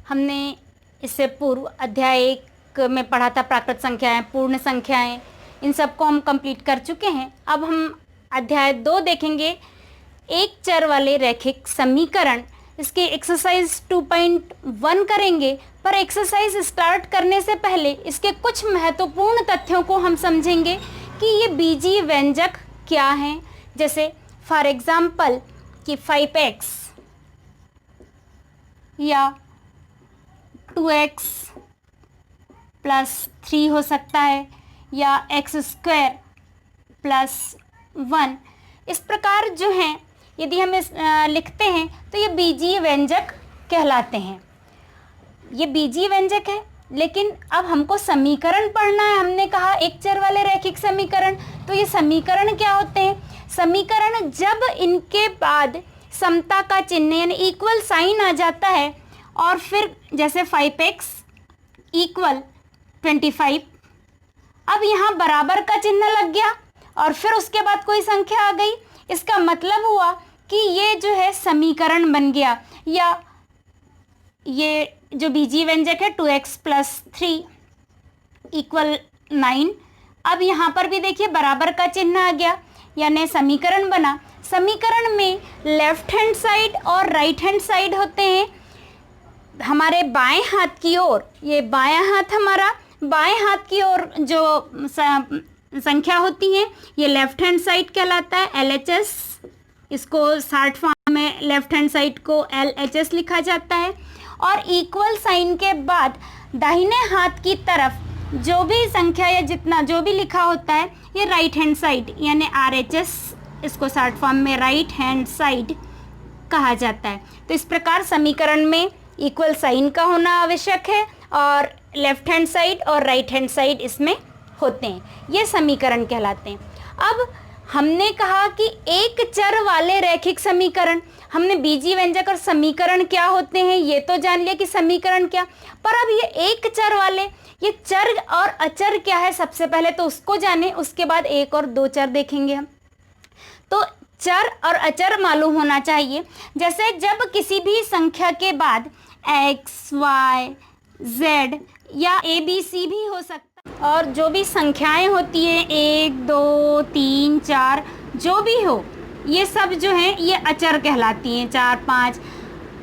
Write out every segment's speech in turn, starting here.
हमने इससे पूर्व अध्याय 1 में पढ़ा था प्राकृत संख्याएं, पूर्ण संख्याएं, इन सबको हम कंप्लीट कर चुके हैं। अब हम अध्याय 2 देखेंगे, एक चर वाले रैखिक समीकरण। इसके एक्सरसाइज 2.1 करेंगे, पर एक्सरसाइज स्टार्ट करने से पहले इसके कुछ महत्वपूर्ण तथ्यों को हम समझेंगे कि ये बीजीय व्यंजक क्या हैं। जैसे फॉर एग्जाम्पल कि 5x या 2x प्लस 3 हो सकता है, या x² प्लस 1। इस प्रकार जो हैं यदि हम लिखते हैं तो ये बीजीय व्यंजक कहलाते हैं। ये बीजीय व्यंजक है, लेकिन अब हमको समीकरण पढ़ना है। हमने कहा एक चर वाले रैखिक समीकरण, तो ये समीकरण क्या होते हैं? समीकरण जब इनके बाद समता का चिन्ह यानी इक्वल साइन आ जाता है, और फिर जैसे 5x = 25, अब यहाँ बराबर का चिन्ह लग गया और फिर उसके बाद कोई संख्या आ गई, इसका मतलब हुआ कि ये जो है समीकरण बन गया। या ये जो बीजीय व्यंजक है 2x प्लस 3 = 9, अब यहाँ पर भी देखिए बराबर का चिन्ह आ गया, यानी समीकरण बना। समीकरण में लेफ्ट हैंड साइड और राइट हैंड साइड होते हैं। हमारे बाएं हाथ की ओर, ये बायां हाथ हमारा, बाएं हाथ की ओर जो संख्या होती है ये लेफ्ट हैंड साइड कहलाता है, LHS। इसको शॉर्ट फॉर्म में लेफ्ट हैंड साइड को LHS लिखा जाता है। और इक्वल साइन के बाद दाहिने हाथ की तरफ जो भी संख्या या जितना जो भी लिखा होता है ये राइट हैंड साइड यानी RHS, इसको शॉर्ट फॉर्म में राइट हैंड साइड कहा जाता है। तो इस प्रकार समीकरण में इक्वल साइन का होना आवश्यक है और लेफ्ट हैंड साइड और राइट हैंड साइड इसमें होते हैं, ये समीकरण कहलाते हैं। अब हमने कहा कि एक चर वाले रैखिक समीकरण, हमने बीजीय व्यंजक और समीकरण क्या होते हैं ये तो जान लिया कि समीकरण क्या, पर अब ये एक चर वाले, ये चर और अचर क्या है सबसे पहले तो उसको जाने, उसके बाद एक और दो चर देखेंगे हम। तो चर और अचर मालूम होना चाहिए। जैसे जब किसी भी संख्या के बाद x, y, z या ABC भी हो सकता है, और जो भी संख्याएं होती हैं 1, 2, 3, 4 जो भी हो, ये सब जो है ये अचर कहलाती हैं। 4, 5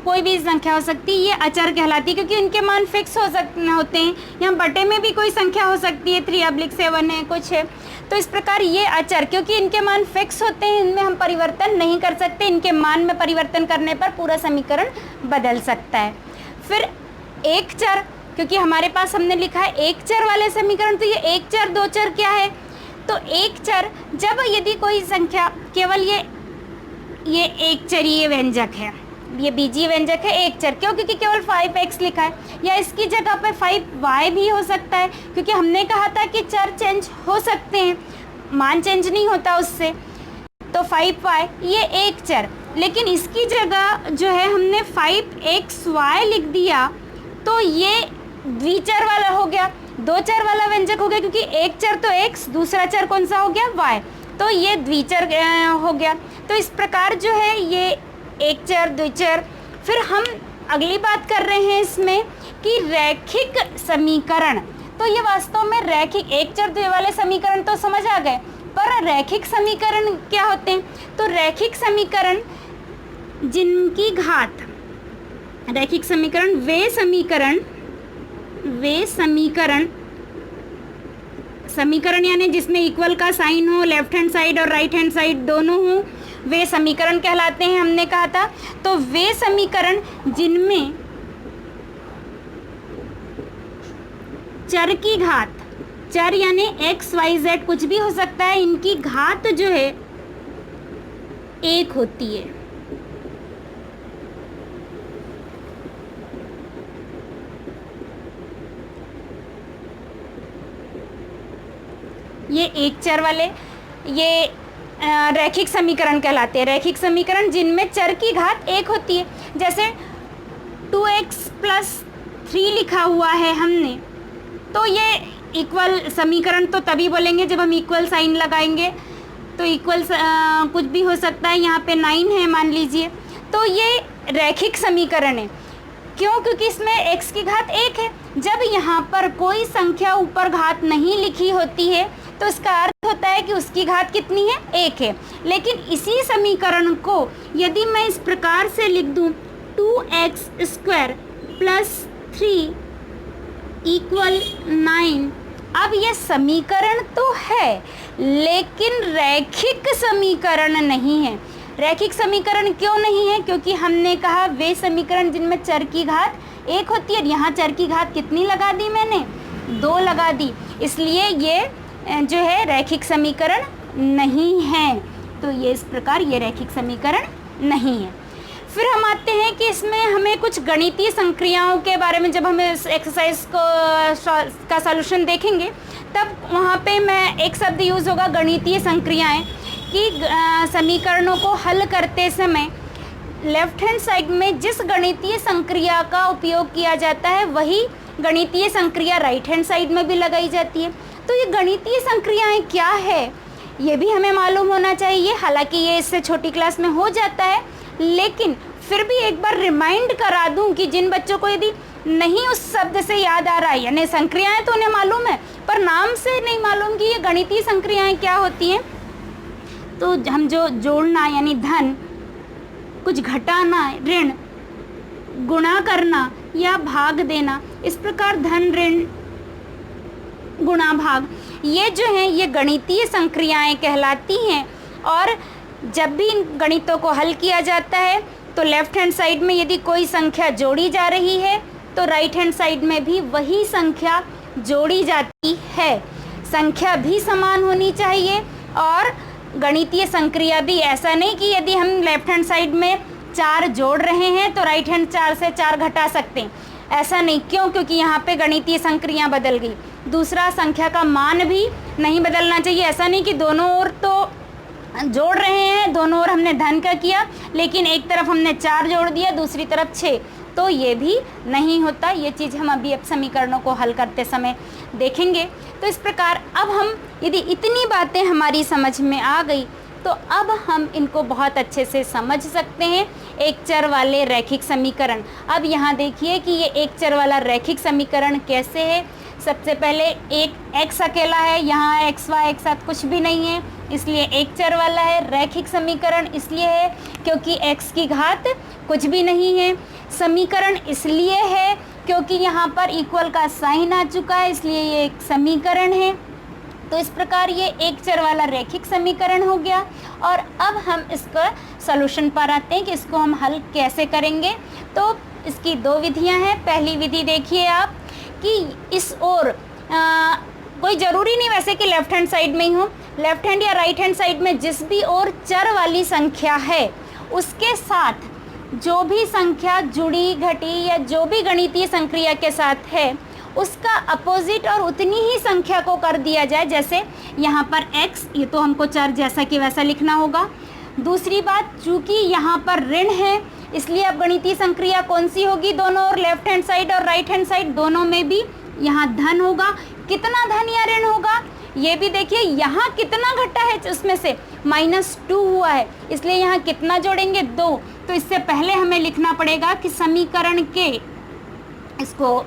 कोई भी संख्या हो सकती है, ये अचर कहलाती है क्योंकि इनके मान फिक्स होते हैं। यहाँ बटे में भी कोई संख्या हो सकती है, 3/7 है, कुछ है। तो इस प्रकार ये अचर, क्योंकि इनके मान फिक्स होते हैं, इनमें हम परिवर्तन नहीं कर सकते। इनके मान में परिवर्तन करने पर पूरा समीकरण बदल सकता है। फिर एक चर, क्योंकि हमारे पास हमने लिखा है एक चर वाले समीकरण, तो ये एक चर दो चर क्या है? तो एक चर जब यदि कोई संख्या केवल ये एक चरीय व्यंजक है, ये बीजीय व्यंजक है एक चर, क्यों? क्योंकि केवल 5x लिखा है, या इसकी जगह पे 5y भी हो सकता है, क्योंकि हमने कहा था कि चर चेंज हो सकते हैं, मान चेंज नहीं होता उससे। तो 5y ये एक चर, लेकिन इसकी जगह जो है हमने 5xy लिख दिया, तो ये द्विचर वाला हो गया, दो चर वाला व्यंजक हो गया, क्योंकि एक चर तो x, दूसरा चर कौन सा हो गया? y, तो ये द्विचर हो गया। तो इस प्रकार जो है ये एक चर, द्विचर। फिर हम अगली बात कर रहे हैं इसमें कि रैखिक समीकरण। तो ये वास्तव में रैखिक, एक चर द्वि वाले समीकरण तो समझ आ गए, पर रैखिक समीकरण क्या होते हैं? तो रैखिक समीकरण जिनकी घात, रैखिक समीकरण वे समीकरण यानी जिसमें इक्वल का साइन हो, लेफ्ट हैंड साइड और राइट हैंड साइड दोनों हो, वे समीकरण कहलाते हैं, हमने कहा था। तो वे समीकरण जिनमें चर की घात, चर यानी x, y, z कुछ भी हो सकता है, इनकी घात जो है एक होती है। ये एक चर वाले ये रैखिक समीकरण कहलाते हैं। रैखिक समीकरण जिनमें चर की घात एक होती है। जैसे 2x प्लस 3 लिखा हुआ है हमने, तो ये इक्वल समीकरण तो तभी बोलेंगे जब हम इक्वल साइन लगाएंगे। तो इक्वल कुछ भी हो सकता है, यहाँ पे 9 है मान लीजिए, तो ये रैखिक समीकरण है। क्यों? क्योंकि इसमें x की घात 1 है। जब यहाँ पर कोई संख्या ऊपर घात नहीं लिखी होती है तो इसका अर्थ होता है कि उसकी घात कितनी है? 1 है। लेकिन इसी समीकरण को यदि मैं इस प्रकार से लिख दूँ 2x² + 3 = 9, अब ये समीकरण तो है लेकिन रैखिक समीकरण नहीं है। रैखिक समीकरण क्यों नहीं है? क्योंकि हमने कहा वे समीकरण जिनमें चर की घात 1 होती है। यहाँ चर की घात कितनी लगा दी मैंने? 2 लगा दी, इसलिए ये जो है रैखिक समीकरण नहीं है। तो ये इस प्रकार ये रैखिक समीकरण नहीं है। फिर हम आते हैं कि इसमें हमें कुछ गणितीय संक्रियाओं के बारे में, जब हम इस एक्सरसाइज का सॉल्यूशन देखेंगे तब वहाँ पे मैं एक शब्द यूज़ होगा गणितीय संक्रियाएं, कि समीकरणों को हल करते समय लेफ्ट हैंड साइड में जिस गणितीय संक्रिया का उपयोग किया जाता है वही गणितीय संक्रिया राइट हैंड साइड में भी लगाई जाती है। तो ये गणितीय संक्रियाएं क्या है ये भी हमें मालूम होना चाहिए। हालांकि ये इससे छोटी क्लास में हो जाता है, लेकिन फिर भी एक बार रिमाइंड करा दूं कि जिन बच्चों को यदि नहीं उस शब्द से याद आ रहा है, यानी संक्रियाएं तो उन्हें मालूम है पर नाम से नहीं मालूम कि ये गणितीय संक्रियाएं क्या होती हैं, तो हम जो जोड़ना यानी धन, कुछ घटाना ऋण, गुणा करना या भाग देना, इस प्रकार धन ऋण गुणा भाग, ये जो हैं ये गणितीय संक्रियाएं कहलाती हैं। और जब भी इन गणितों को हल किया जाता है तो लेफ्ट हैंड साइड में यदि कोई संख्या जोड़ी जा रही है तो राइट हैंड साइड में भी वही संख्या जोड़ी जाती है। संख्या भी समान होनी चाहिए और गणितीय संक्रिया भी, ऐसा नहीं कि यदि हम लेफ्ट हैंड साइड में 4 जोड़ रहे हैं तो राइट हैंड 4 से 4 घटा सकते हैं, ऐसा नहीं। क्यों? क्योंकि यहाँ पे गणितीय संक्रिया बदल गई। दूसरा, संख्या का मान भी नहीं बदलना चाहिए। ऐसा नहीं कि दोनों ओर तो जोड़ रहे हैं, दोनों ओर हमने धन का किया लेकिन एक तरफ हमने 4 जोड़ दिया दूसरी तरफ 6, तो ये भी नहीं होता। ये चीज़ हम अभी अब समीकरणों को हल करते समय देखेंगे। तो इस प्रकार अब हम यदि इतनी बातें हमारी समझ में आ गई तो अब हम इनको बहुत अच्छे से समझ सकते हैं। एक चर वाले रैखिक समीकरण, अब यहाँ देखिए कि ये एक चर वाला रैखिक समीकरण कैसे है। सबसे पहले एक x अकेला है, यहाँ x y एक साथ कुछ भी नहीं है, इसलिए एक चर वाला है। रैखिक समीकरण इसलिए है क्योंकि x की घात कुछ भी नहीं है। समीकरण इसलिए है क्योंकि यहाँ पर इक्वल का साइन आ चुका है, इसलिए ये एक समीकरण है। तो इस प्रकार ये एक चर वाला रैखिक समीकरण हो गया। और अब हम इसका सॉल्यूशन पर आते हैं कि इसको हम हल कैसे करेंगे। तो इसकी 2 विधियां हैं। पहली विधि देखिए आप कि इस ओर कोई ज़रूरी नहीं वैसे कि लेफ्ट हैंड साइड में ही हो, लेफ्ट हैंड या राइट हैंड साइड में जिस भी ओर चर वाली संख्या है उसके साथ जो भी संख्या जुड़ी घटी या जो भी गणितीय संक्रिया के साथ है उसका अपोजिट और उतनी ही संख्या को कर दिया जाए। जैसे यहाँ पर x, ये तो हमको चर जैसा कि वैसा लिखना होगा। दूसरी बात, चूँकि यहाँ पर ऋण है इसलिए अब गणितीय संक्रिया कौन सी होगी? दोनों और लेफ्ट हैंड साइड और राइट हैंड साइड दोनों में भी यहाँ धन होगा। कितना धन या ऋण होगा ये भी देखिए। यहाँ कितना घटा है उसमें से -2 हुआ है, इसलिए यहाँ कितना जोड़ेंगे? 2। तो इससे पहले हमें लिखना पड़ेगा कि समीकरण के, इसको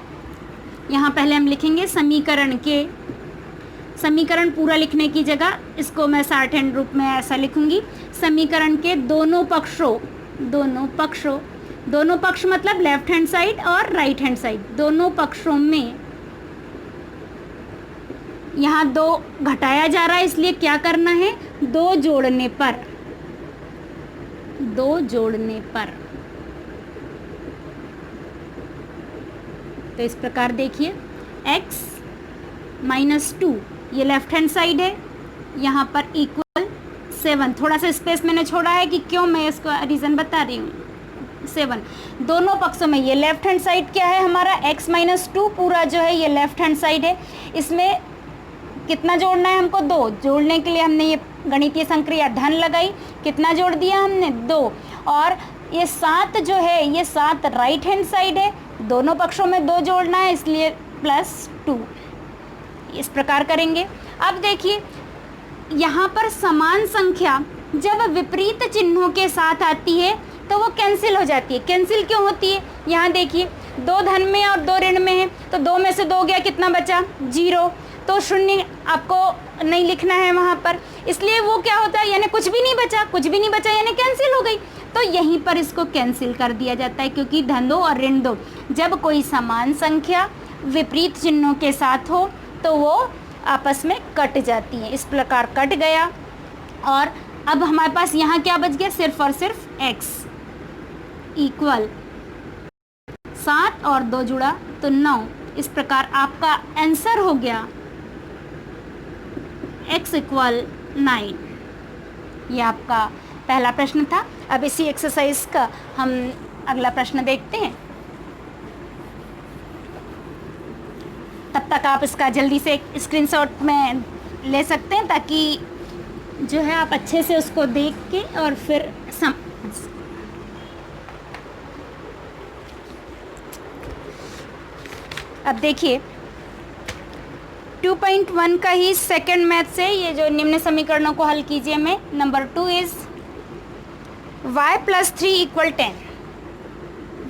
यहाँ पहले हम लिखेंगे समीकरण के, समीकरण पूरा लिखने की जगह इसको मैं शॉर्ट हैंड रूप में ऐसा लिखूंगी। समीकरण के दोनों पक्षों, दोनों पक्ष मतलब लेफ्ट हैंड साइड और राइट हैंड साइड, दोनों पक्षों में यहाँ 2 घटाया जा रहा है, इसलिए क्या करना है? 2 जोड़ने पर, 2 जोड़ने पर। तो इस प्रकार देखिए x -2 ये लेफ्ट हैंड साइड है, यहाँ पर इक्वल 7। थोड़ा सा स्पेस मैंने छोड़ा है कि क्यों, मैं इसको रीज़न बता रही हूँ। 7 दोनों पक्षों में, ये लेफ्ट हैंड साइड क्या है हमारा? x -2 पूरा जो है ये लेफ्ट हैंड साइड है। इसमें कितना जोड़ना है हमको? 2। जोड़ने के लिए हमने ये गणितीय संक्रिया धन लगाई, कितना जोड़ दिया हमने? 2। और ये 7 जो है ये 7 राइट हैंड साइड है, दोनों पक्षों में 2 जोड़ना है इसलिए +2। इस प्रकार करेंगे। अब देखिए यहाँ पर समान संख्या जब विपरीत चिन्हों के साथ आती है तो वो कैंसिल हो जाती है। कैंसिल क्यों होती है? यहाँ देखिए दो धन में और दो ऋण में है, तो दो में से दो गया, कितना बचा, 0। तो शून्य आपको नहीं लिखना है वहाँ पर, इसलिए वो क्या होता है, यानी कुछ भी नहीं बचा, कुछ भी नहीं बचा यानी कैंसिल हो गई। तो यहीं पर इसको कैंसिल कर दिया जाता है, क्योंकि धन दो और ऋण दो जब कोई समान संख्या विपरीत चिन्हों के साथ हो तो वो आपस में कट जाती है। इस प्रकार कट गया, और अब हमारे पास यहाँ क्या बच गया, सिर्फ और सिर्फ x इक्वल 7 और 2 जुड़ा तो 9। इस प्रकार आपका आंसर हो गया x इक्वल 9। ये आपका पहला प्रश्न था। अब इसी एक्सरसाइज का हम अगला प्रश्न देखते हैं। तब तक आप इसका जल्दी से एक स्क्रीनशॉट में ले सकते हैं, ताकि जो है आप अच्छे से उसको देख के और फिर अब देखिए 2.1 का ही सेकंड मैथ से ये जो निम्न समीकरणों को हल कीजिए में। Number 2 is y + 3 = 10,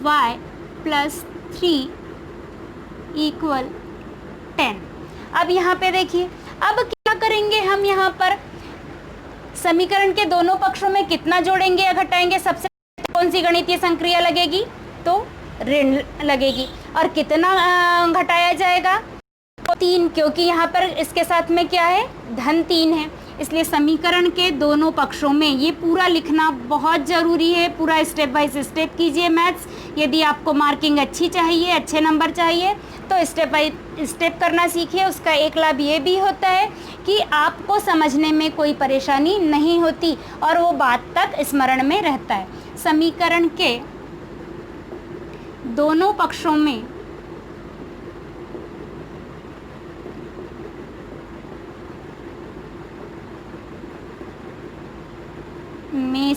y + 3 = 10। अब यहाँ पे देखिए, अब क्या करेंगे हम, यहाँ पर समीकरण के दोनों पक्षों में कितना जोड़ेंगे या घटाएंगे, सबसे कौन सी गणितीय संक्रिया लगेगी, तो ऋण लगेगी। और कितना घटाया जाएगा, 3, क्योंकि यहाँ पर इसके साथ में क्या है, धन 3 है, इसलिए समीकरण के दोनों पक्षों में ये पूरा लिखना बहुत ज़रूरी है। पूरा स्टेप बाय स्टेप कीजिए मैथ्स। यदि आपको मार्किंग अच्छी चाहिए, अच्छे नंबर चाहिए, तो स्टेप बाय स्टेप करना सीखिए। उसका एक लाभ ये भी होता है कि आपको समझने में कोई परेशानी नहीं होती और वो बात तक स्मरण में रहता है। समीकरण के दोनों पक्षों में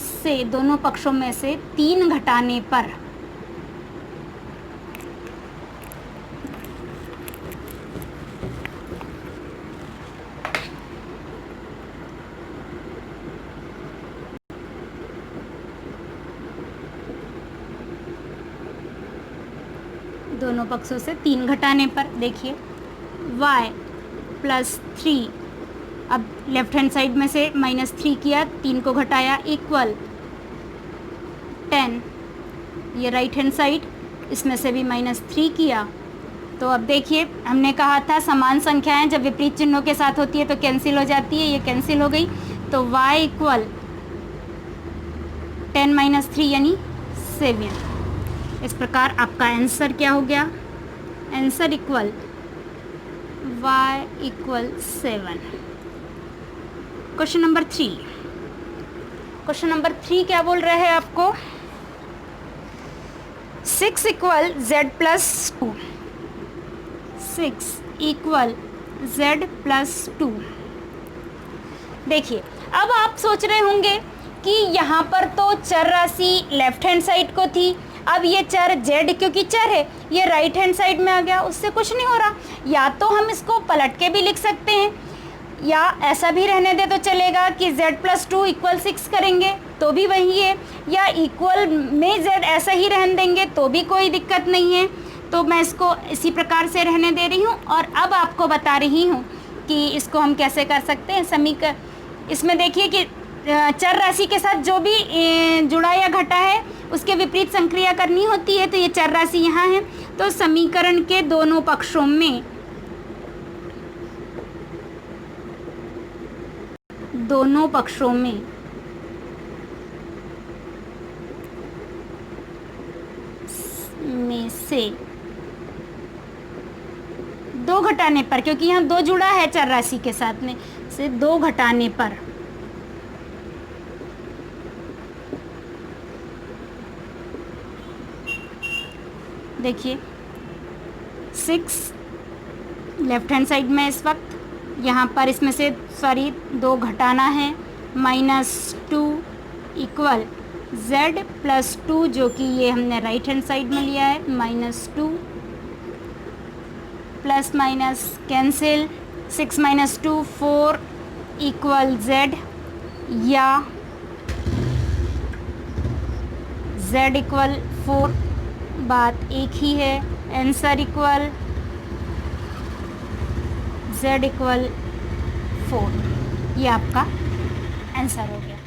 से दोनों पक्षों में से 3 घटाने पर दोनों पक्षों से 3 घटाने पर देखिए y + 3, अब लेफ्ट हैंड साइड में से -3 किया, 3 को घटाया, इक्वल 10। ये राइट हैंड साइड, इसमें से भी -3 किया। तो अब देखिए, हमने कहा था समान संख्याएं जब विपरीत चिन्हों के साथ होती है तो कैंसिल हो जाती है, ये कैंसिल हो गई। तो y इक्वल 10 - 3 यानी 7। इस प्रकार आपका आंसर क्या हो गया, answer equal y equal 7। Question number 3, question number 3 क्या बोल रहा है आपको, 6 = z + 2, 6 = z + 2। देखिए, अब आप सोच रहे होंगे कि यहाँ पर तो चर राशि लेफ्ट हैंड साइड को थी, अब ये चर z क्योंकि चर है ये राइट हैंड साइड में आ गया, उससे कुछ नहीं हो रहा। या तो हम इसको पलट के भी लिख सकते हैं, या ऐसा भी रहने दे तो चलेगा कि z + 2 = 6 करेंगे तो भी वही है, या इक्वल में z ऐसा ही रहने देंगे तो भी कोई दिक्कत नहीं है। तो मैं इसको इसी प्रकार से रहने दे रही हूँ और अब आपको बता रही हूँ कि इसको हम कैसे कर सकते हैं। समीकरण इसमें देखिए कि चर राशि के साथ जो भी जुड़ा या घटा है उसके विपरीत संक्रिया करनी होती है, तो ये चर राशि यहाँ है। तो समीकरण के दोनों पक्षों में में से 2 घटाने पर, क्योंकि यहाँ 2 जुड़ा है चर राशि के साथ में, से 2 घटाने पर देखिए 6 लेफ्ट हैंड साइड में इस वक्त, यहाँ पर इसमें से 2 घटाना है, -2 इक्वल z + 2, जो कि ये हमने राइट हैंड साइड में लिया है, -2 plus minus cancel, 6 - 2 4 equal z, या z इक्वल 4 बात एक ही है, आंसर इक्वल z इक्वल 4। ये आपका आंसर हो गया।